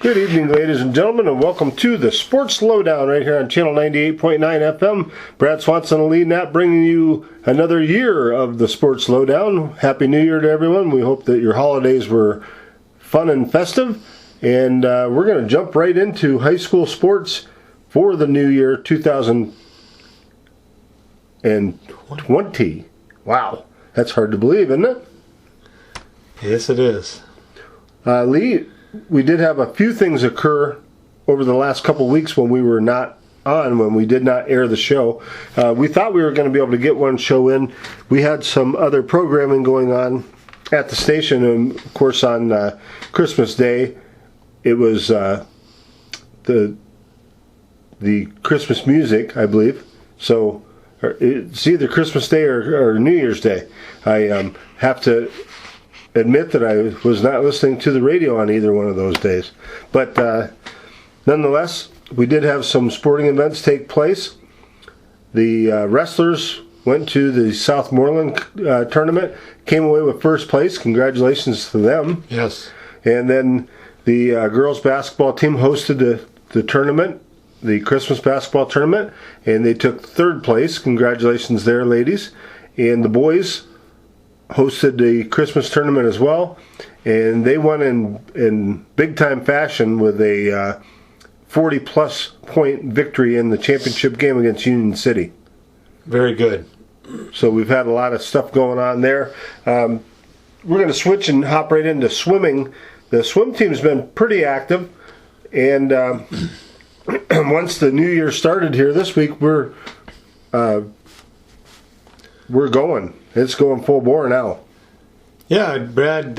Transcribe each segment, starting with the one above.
Good evening, ladies and gentlemen, and welcome to the Sports Lowdown right here on Channel 98.9 FM. Brad Swanson and Lee Knapp bringing you another year of the Sports Lowdown. Happy New Year to everyone. We hope that your holidays were fun and festive. And we're going to jump right into high school sports for the new year 2020. Wow, that's hard to believe, isn't it? Yes, it is. Lee, we did have a few things occur over the last couple of weeks when we were not on, when we did not air the show. We thought we were going to be able to get one show in. We had some other programming going on at the station, and of course on Christmas Day, it was the Christmas music, I believe. So it's either Christmas Day or New Year's Day. I have to admit that I was not listening to the radio on either one of those days. But nonetheless, we did have some sporting events take place. The wrestlers went to the Southmoreland tournament, came away with first place. Congratulations to them. Yes. And then the girls basketball team hosted the tournament, the Christmas basketball tournament, and they took third place. Congratulations there, ladies. And the boys hosted the Christmas tournament as well, and they won in big-time fashion with a 40-plus point victory in the championship game against Union City. Very good. So we've had a lot of stuff going on there. We're going to switch and hop right into swimming. The swim team's been pretty active, and once the new year started here this week, we're going. It's going full bore now. Yeah, Brad,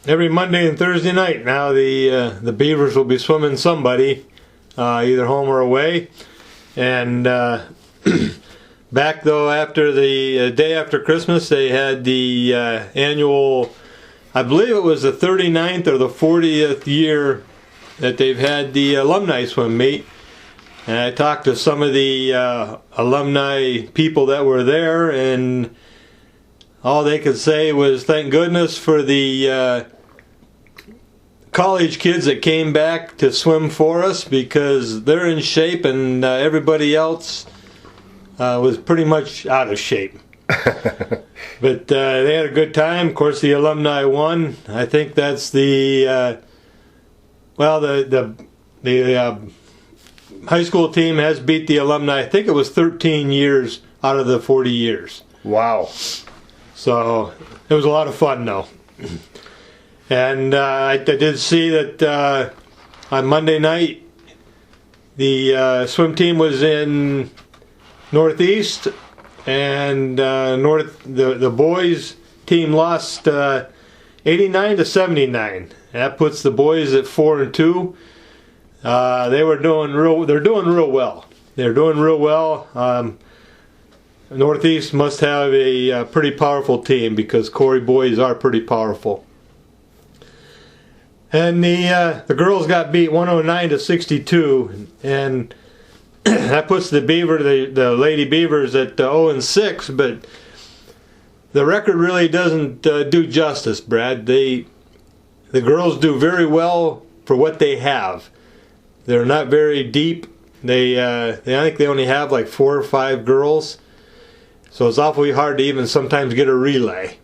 every Monday and Thursday night now the Beavers will be swimming somebody, either home or away. And back, though, after the day after Christmas, they had the annual, I believe it was the 39th or the 40th year that they've had the alumni swim meet. And I talked to some of the alumni people that were there, and all they could say was thank goodness for the college kids that came back to swim for us, because they're in shape and everybody else was pretty much out of shape. But they had a good time. Of course, the alumni won. I think that's the high school team has beat the alumni. I think it was 13 years out of the 40 years. Wow. So it was a lot of fun, though. And I did see that on Monday night, the swim team was in Northeast, and the boys team lost 89-79. That puts the boys at 4-2. They're doing real well. They're doing real well. Northeast must have a pretty powerful team, because Corry boys are pretty powerful. And the girls got beat 109-62, and that puts the Lady Beavers at 0-6. But the record really doesn't do justice, Brad. The girls do very well for what they have. They're not very deep. I think they only have like 4 or 5 girls. So it's awfully hard to even sometimes get a relay.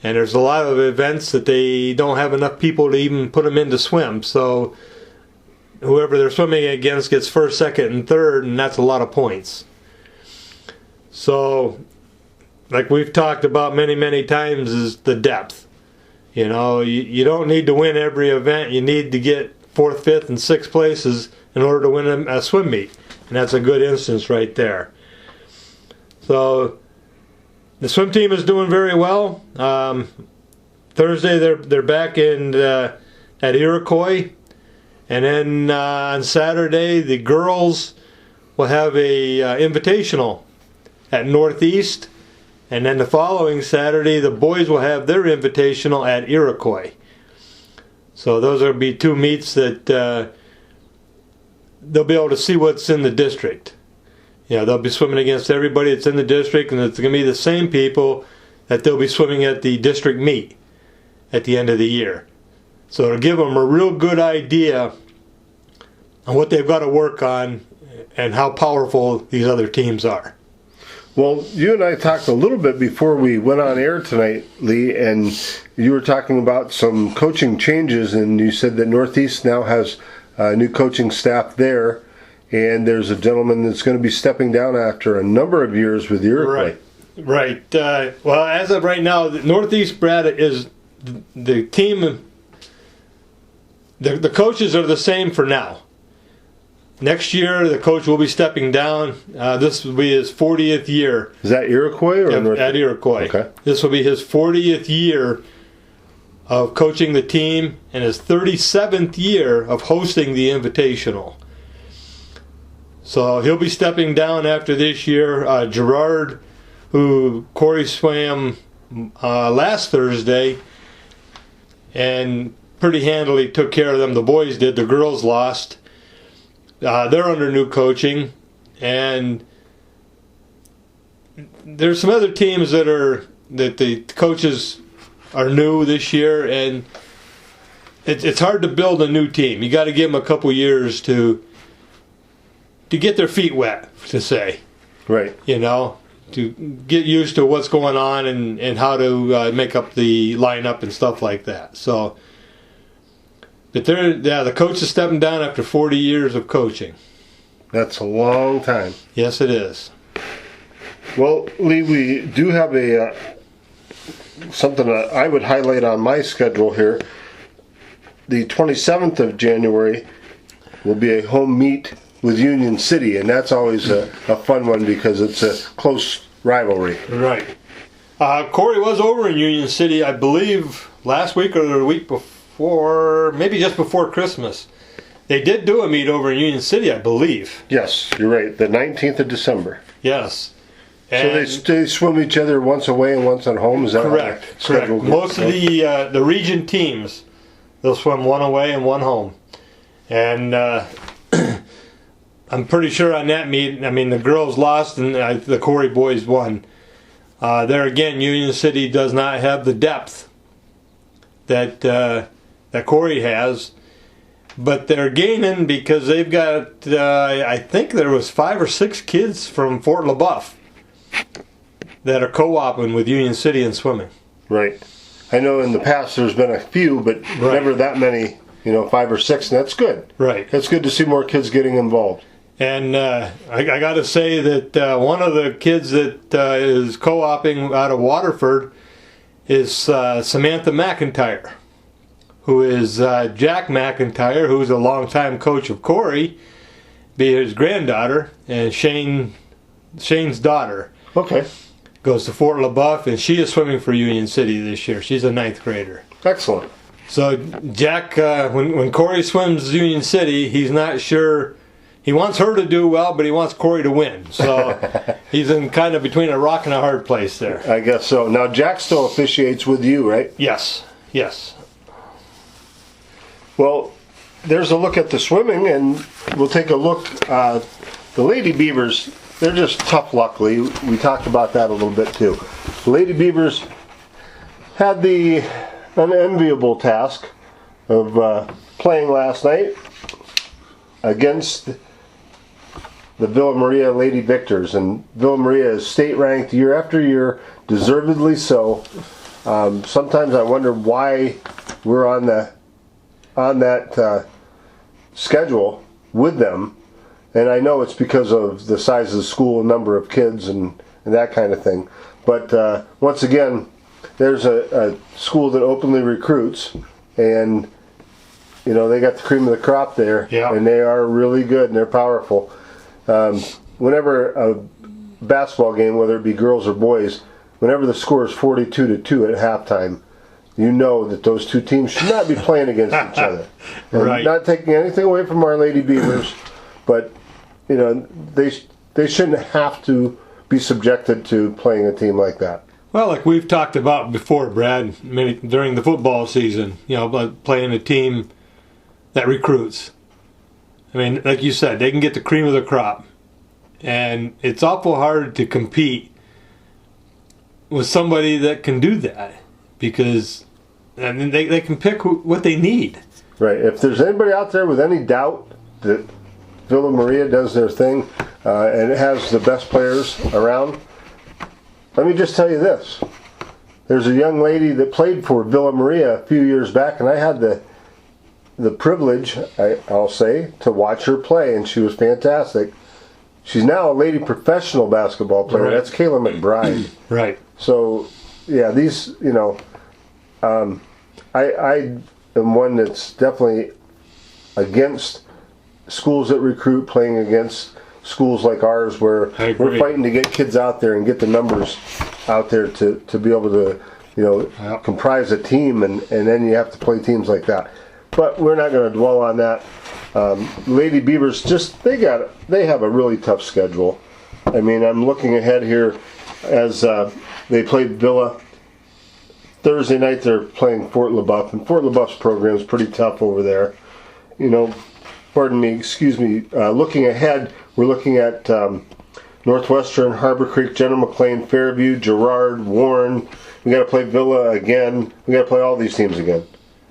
And there's a lot of events that they don't have enough people to even put them in to swim. So whoever they're swimming against gets first, second, and third, and that's a lot of points. So, like we've talked about many, many times, is the depth. You know, you don't need to win every event. You need to get 4th, 5th, and 6th places in order to win a swim meet. And that's a good instance right there. So the swim team is doing very well. Thursday they're back at Iroquois, and then on Saturday the girls will have a invitational at Northeast, and then the following Saturday the boys will have their invitational at Iroquois. So those will be 2 meets that they'll be able to see what's in the district. Yeah, they'll be swimming against everybody that's in the district, and it's going to be the same people that they'll be swimming at the district meet at the end of the year. So it'll give them a real good idea on what they've got to work on and how powerful these other teams are. Well, you and I talked a little bit before we went on air tonight, Lee, and you were talking about some coaching changes, and you said that Northeast now has a new coaching staff there, and there's a gentleman that's going to be stepping down after a number of years with Iroquois. Right. Well, as of right now, the Northeast, Brad, is the team. The coaches are the same for now. Next year, the coach will be stepping down. This will be his 40th year. Is that Iroquois or North? At Iroquois. Okay. This will be his 40th year of coaching the team and his 37th year of hosting the Invitational. So he'll be stepping down after this year. Gerard, who Corry swam last Thursday and pretty handily took care of them. The boys did. The girls lost. They're under new coaching, and there's some other teams that the coaches are new this year, and it's hard to build a new team. You got to give them a couple years to get their feet wet, to say, right? To get used to what's going on and how to make up the lineup and stuff like that. So. But the coach is stepping down after 40 years of coaching. That's a long time. Yes, it is. Well, Lee, we do have something that I would highlight on my schedule here. The 27th of January will be a home meet with Union City, and that's always a fun one because it's a close rivalry. Right. Corry was over in Union City, I believe, last week or the week before, maybe just before Christmas. They did do a meet over in Union City, I believe. Yes, you're right. The 19th of December. Yes. And so they swim each other once away and once at home? Is that correct? Correct. Most of the region teams, they'll swim one away and one home. And I'm pretty sure on that meet, I mean, the girls lost and the Corry boys won. There again, Union City does not have the depth that Corry has. But they're gaining because they've got, I think there was 5 or 6 kids from Fort LaBeouf that are co-oping with Union City in swimming. Right. I know in the past there's been a few, but never that many, 5 or 6, and that's good. Right. It's good to see more kids getting involved. And I got to say that one of the kids that is co-oping out of Waterford is Samantha McIntyre, who is Jack McIntyre, who's a longtime coach of Corry, be his granddaughter, and Shane's daughter. Okay. Goes to Fort LaBeouf, and she is swimming for Union City this year. She's a 9th grader. Excellent. So Jack, when Corry swims Union City, he's not sure. He wants her to do well, but he wants Corry to win. So he's in kind of between a rock and a hard place there. I guess so. Now Jack still officiates with you, right? Yes. Yes. Well, there's a look at the swimming, and we'll take a look. The Lady Beavers, they're just tough, luckily. We talked about that a little bit, too. The Lady Beavers had the unenviable task of playing last night against the Villa Maria Lady Victors. And Villa Maria is state-ranked year after year, deservedly so. Sometimes I wonder why we're on that schedule with them, and I know it's because of the size of the school, number of kids, and that kind of thing. But once again, there's a school that openly recruits, and they got the cream of the crop there, and they are really good and they're powerful. Whenever a basketball game, whether it be girls or boys, whenever the score is 42-2 at halftime, you know that those two teams should not be playing against each other. And right. Not taking anything away from our Lady Beavers, but they shouldn't have to be subjected to playing a team like that. Well, like we've talked about before, Brad, during the football season, playing a team that recruits. I mean, like you said, they can get the cream of the crop, and it's awful hard to compete with somebody that can do that because and then they can pick what they need. Right. If there's anybody out there with any doubt that Villa Maria does their thing and it has the best players around, let me just tell you this. There's a young lady that played for Villa Maria a few years back, and I had the privilege, I'll say, to watch her play, and she was fantastic. She's now a lady professional basketball player. Right. That's Kayla McBride. Right. So, yeah, these, I am one that's definitely against schools that recruit playing against schools like ours where we're fighting to get kids out there and get the numbers out there to be able to, comprise a team, and then you have to play teams like that. But we're not going to dwell on that. Lady Beavers, they have a really tough schedule. I mean, I'm looking ahead here as they played Villa. Thursday night they're playing Fort LaBeouf, and Fort LaBeouf's program is pretty tough over there. Looking ahead, we're looking at Northwestern, Harbor Creek, General McLean, Fairview, Girard, Warren. We got to play Villa again. We got to play all these teams again.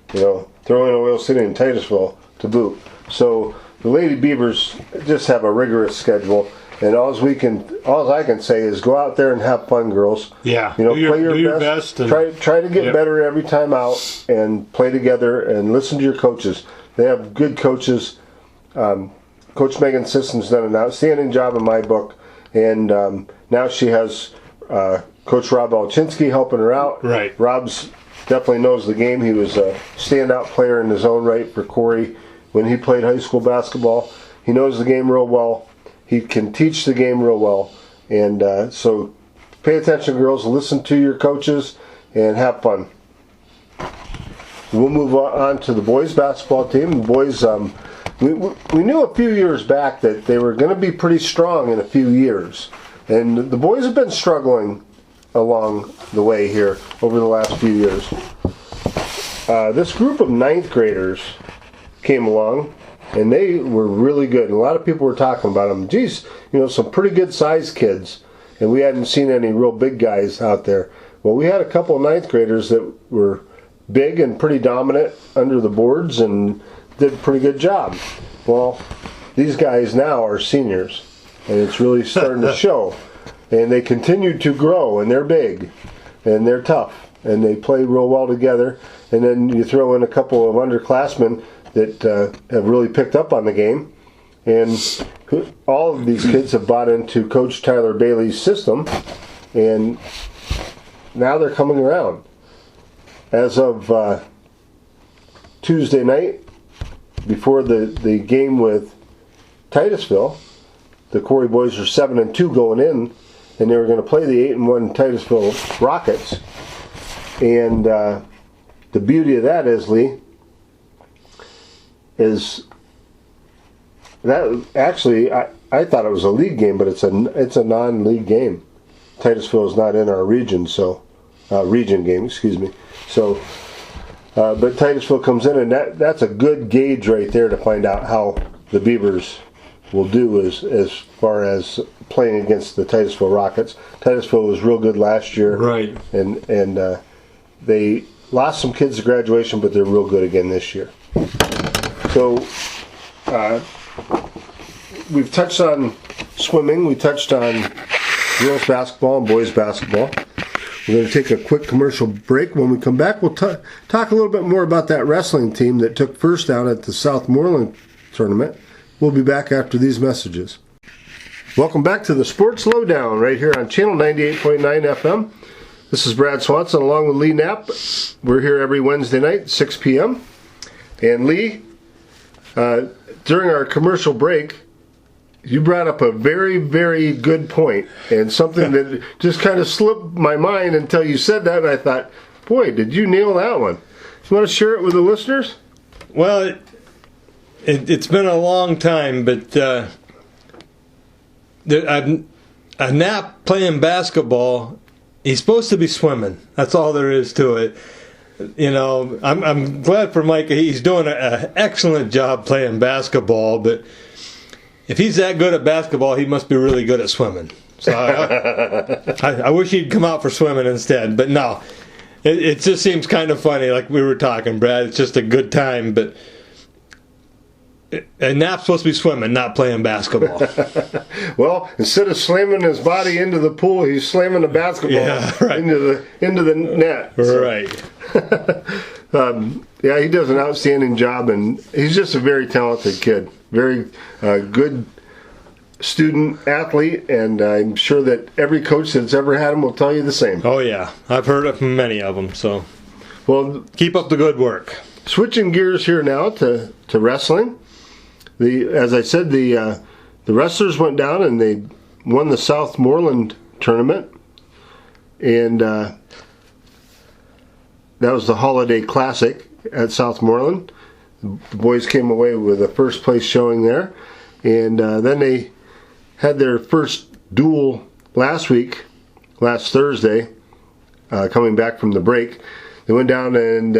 Throw in Oil City and Titusville to boot. So the Lady Beavers just have a rigorous schedule, and all I can say is go out there and have fun, girls. Yeah, play your best. And try to get better every time out, and play together and listen to your coaches. They have good coaches. Coach Megan Sisson's done an outstanding job in my book, and now she has Coach Rob Alchinsky helping her out. Right. Rob's definitely knows the game. He was a standout player in his own right for Corry when he played high school basketball. He knows the game real well. He can teach the game real well. And so pay attention, girls. Listen to your coaches and have fun. We'll move on to the boys basketball team. The boys, we knew a few years back that they were going to be pretty strong in a few years. And the boys have been struggling along the way here over the last few years. This group of 9th graders came along, and they were really good. A lot of people were talking about them. Geez, some pretty good sized kids, and we hadn't seen any real big guys out there. Well, we had a couple of 9th graders that were big and pretty dominant under the boards and did a pretty good job. Well, these guys now are seniors, and it's really starting to show. And they continue to grow, and they're big, and they're tough, and they play real well together. And then you throw in a couple of underclassmen that have really picked up on the game. And all of these kids have bought into Coach Tyler Bailey's system, and now they're coming around. As of Tuesday night, before the game with Titusville, the Corry boys are 7-2 going in, and they were going to play the 8-1 Titusville Rockets. And the beauty of that is, Lee, is that actually I thought it was a league game, but it's a non-league game. Titusville is not in our region, so region game, excuse me. So, but Titusville comes in, and that's a good gauge right there to find out how the Beavers will do as far as playing against the Titusville Rockets. Titusville was real good last year, right? And they lost some kids to graduation, but they're real good again this year. So we've touched on swimming, we touched on girls basketball and boys basketball. We're going to take a quick commercial break. When we come back, we'll talk a little bit more about that wrestling team that took first down at the Southmoreland tournament. We'll be back after these messages. Welcome back to the Sports Lowdown right here on Channel 98.9 FM. This is Brad Swanson along with Lee Knapp. We're here every Wednesday night, 6 p.m. And Lee, during our commercial break, you brought up a very, very good point, and something that just kind of slipped my mind until you said that, and I thought, boy, did you nail that one. You want to share it with the listeners? Well, it's been a long time, but a Knapp playing basketball, he's supposed to be swimming. That's all there is to it. I'm glad for Mike. He's doing an excellent job playing basketball, but if he's that good at basketball, he must be really good at swimming. So I wish he'd come out for swimming instead. But no, It just seems kind of funny, like we were talking, Brad. It's just a good time, but and Knapp's supposed to be swimming, not playing basketball. Well, instead of slamming his body into the pool, he's slamming the basketball into the net. Right. Yeah, he does an outstanding job, and he's just a very talented kid. Very good student athlete, and I'm sure that every coach that's ever had him will tell you the same. Oh yeah, I've heard it from many of them. So, well, keep up the good work. Switching gears here now to wrestling. As I said, the wrestlers went down and they won the Southmoreland tournament, and that was the Holiday Classic at Southmoreland. The boys came away with a first place showing there, and then they had their first duel last Thursday, coming back from the break. They went down and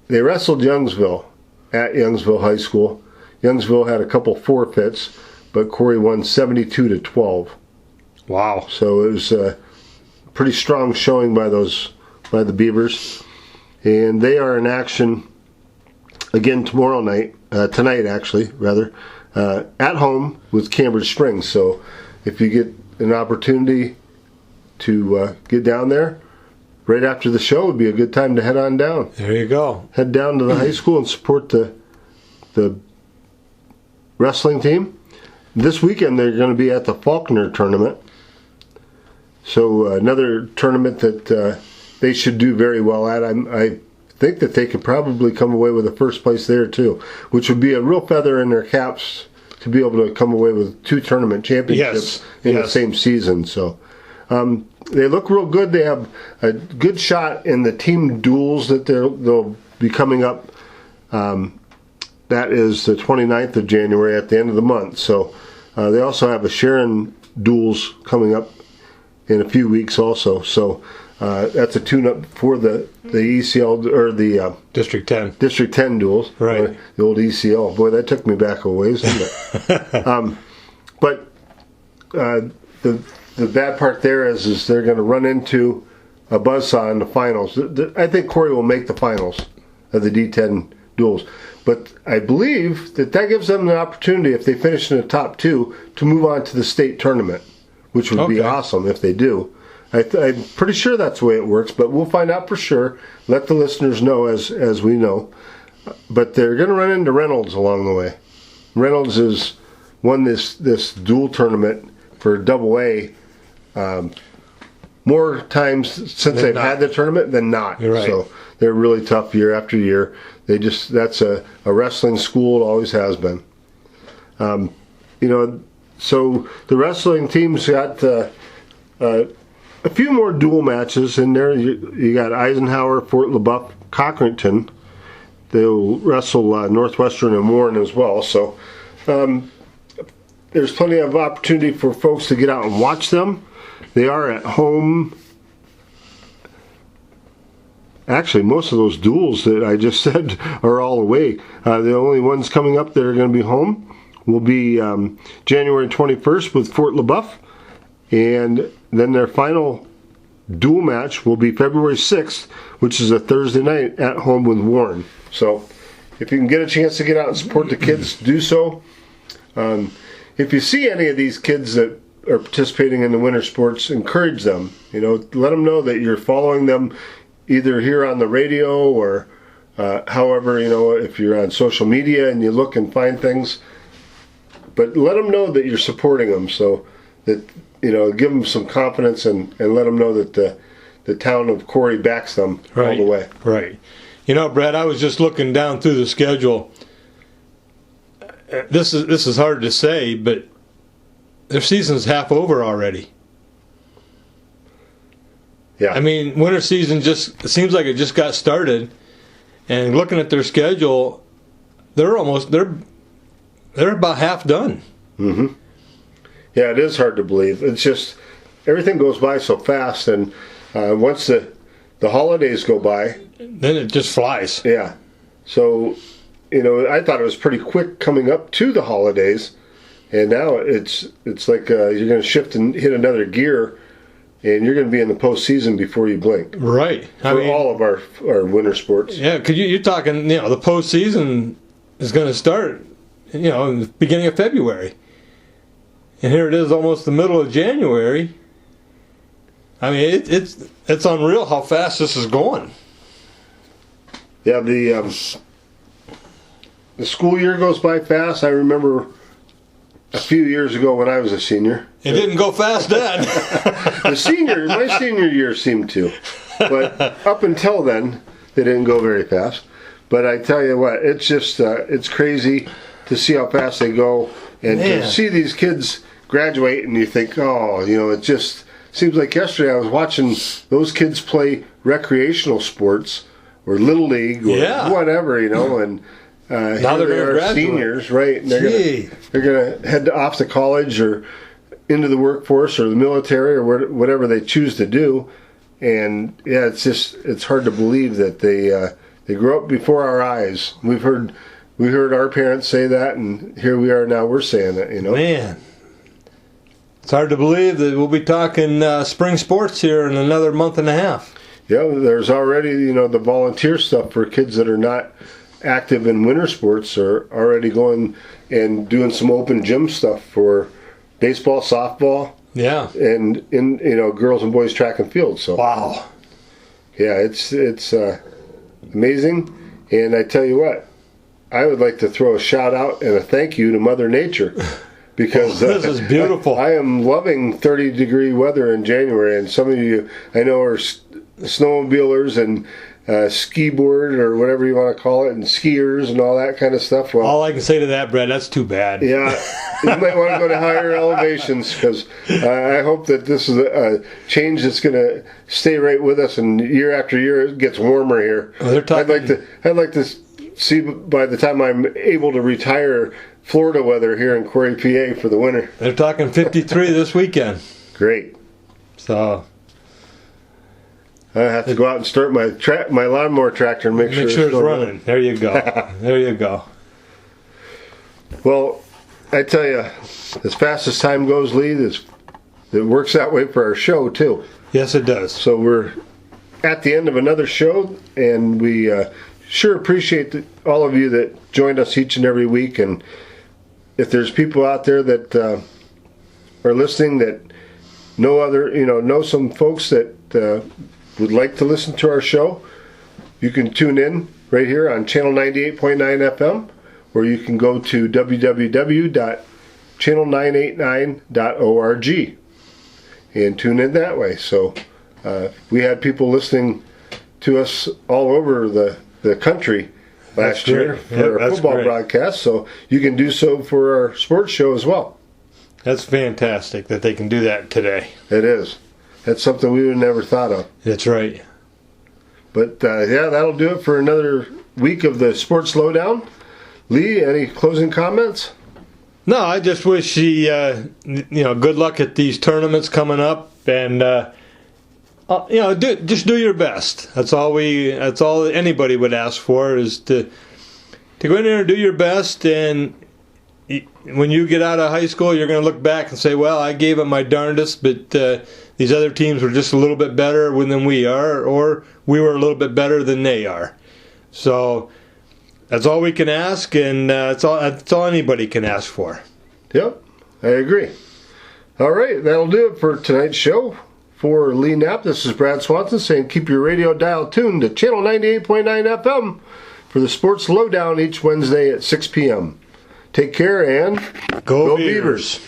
they wrestled Youngsville at Youngsville High School. Youngsville had a couple forfeits, but Corry won 72-12. Wow. So it was a pretty strong showing by the Beavers. And they are in action again tonight actually, at home with Cambridge Springs. So if you get an opportunity to get down there, right after the show would be a good time to head on down. There you go. Head down to the high school and support the wrestling team. This weekend they're going to be at the Faulkner tournament. So another tournament that they should do very well at. I think that they could probably come away with a first place there too, which would be a real feather in their caps to be able to come away with 2 tournament championships in the same season. So they look real good. They have a good shot in the team duels that they'll be coming up. That is the 29th of January at the end of the month. So they also have a Sharon duels coming up in a few weeks also. So that's a tune-up for the ECL or the District 10. District 10 duels. Right. The old ECL. Boy, that took me back a ways, didn't it? But the bad part there is they're going to run into a buzzsaw in the finals. I think Corry will make the finals of the D10 duels. But I believe that gives them the opportunity, if they finish in the top 2, to move on to the state tournament, which would be awesome if they do. I'm pretty sure that's the way it works, but we'll find out for sure. Let the listeners know as we know. But they're going to run into Reynolds along the way. Reynolds has won this dual tournament for AA more times since they've had the tournament than not. You're right. So they're really tough year after year. That's a wrestling school. It always has been. So the wrestling team's got a few more dual matches in there. You got Eisenhower, Fort LaBeouf, Cochranton. They'll wrestle Northwestern and Warren as well. So there's plenty of opportunity for folks to get out and watch them. They are at home. Actually, most of those duels that I just said are all away. The only ones coming up that are going to be home will be January 21st with Fort LaBeouf. And then their final dual match will be February 6th, which is a Thursday night at home with Warren. So if you can get a chance to get out and support the kids, do so. If you see any of these kids that are participating in the winter sports, encourage them. Let them know that you're following them either here on the radio or however, if you're on social media and you look and find things. But let them know that you're supporting them, so that, give them some confidence and let them know that the town of Corry backs them all the way. Right. Brad, I was just looking down through the schedule. This is hard to say, but their season's half over already. Yeah. I mean, winter season it seems like it just got started, and looking at their schedule, they're about half done. Mm-hmm. Yeah, it is hard to believe. It's just everything goes by so fast, and once the holidays go by, then it just flies. and you're going to be in the postseason before you blink. Right. For all of our winter sports. Yeah, because you're talking, the postseason is going to start, in the beginning of February. And here it is almost the middle of January. I mean, it's unreal how fast this is going. Yeah, the school year goes by fast. I remember a few years ago when I was a senior. It didn't go fast then. My senior year seemed to. But up until then, they didn't go very fast. But I tell you what, it's just, it's crazy to see how fast they go. And to see these kids graduate and you think, it just seems like yesterday I was watching those kids play recreational sports or Little League or whatever, and now they're seniors, right? And they're gonna head off to college or into the workforce or the military or whatever they choose to do. And it's hard to believe that they grow up before our eyes. We heard our parents say that, and here we are now. We're saying it, Man, it's hard to believe that we'll be talking spring sports here in another month and a half. Yeah, there's already the volunteer stuff for kids that are not active in winter sports are already going and doing some open gym stuff for baseball, softball, and in girls and boys track and field. So wow, yeah, it's amazing. And I tell you what, I would like to throw a shout out and a thank you to Mother Nature because this is beautiful. I am loving 30-degree weather in January, and some of you I know are snowmobilers and ski board or whatever you want to call it, and skiers and all that kind of stuff. Well, all I can say to that, Brad, that's too bad. Yeah, you might want to go to higher elevations because I hope that this is a change that's going to stay right with us, and year after year it gets warmer here. Well, I'd like to see by the time I'm able to retire Florida weather here in Corry, PA for the winter. They're talking 53 this weekend. Great. So I have to go out and start my lawnmower tractor and make sure it's running. There you go. There you go. Well, I tell you, as fast as time goes, Lee, it works that way for our show too. Yes, it does. So we're at the end of another show, and we sure appreciate all of you that joined us each and every week. And if there's people out there that are listening that know some folks that would like to listen to our show, you can tune in right here on channel 98.9 FM, or you can go to www.channel989.org and tune in that way. So we had people listening to us all over the country last year for our football broadcast, so you can do so for our sports show as well. That's fantastic that they can do that today. It is. That's something we would have never thought of. That's right. But that'll do it for another week of the Sports Lowdown. Lee, any closing comments? No, I just wish good luck at these tournaments coming up, and just do your best. That's all anybody would ask for, is to go in there and do your best. And when you get out of high school, you're going to look back and say, well, I gave it my darndest, but these other teams were just a little bit better than we are, or we were a little bit better than they are. So that's all we can ask, and that's all anybody can ask for. Yep, I agree. All right, that'll do it for tonight's show. For Lee Knapp, this is Brad Swanson saying keep your radio dial tuned to channel 98.9 FM for the Sports Lowdown each Wednesday at 6 p.m. Take care and go Beavers.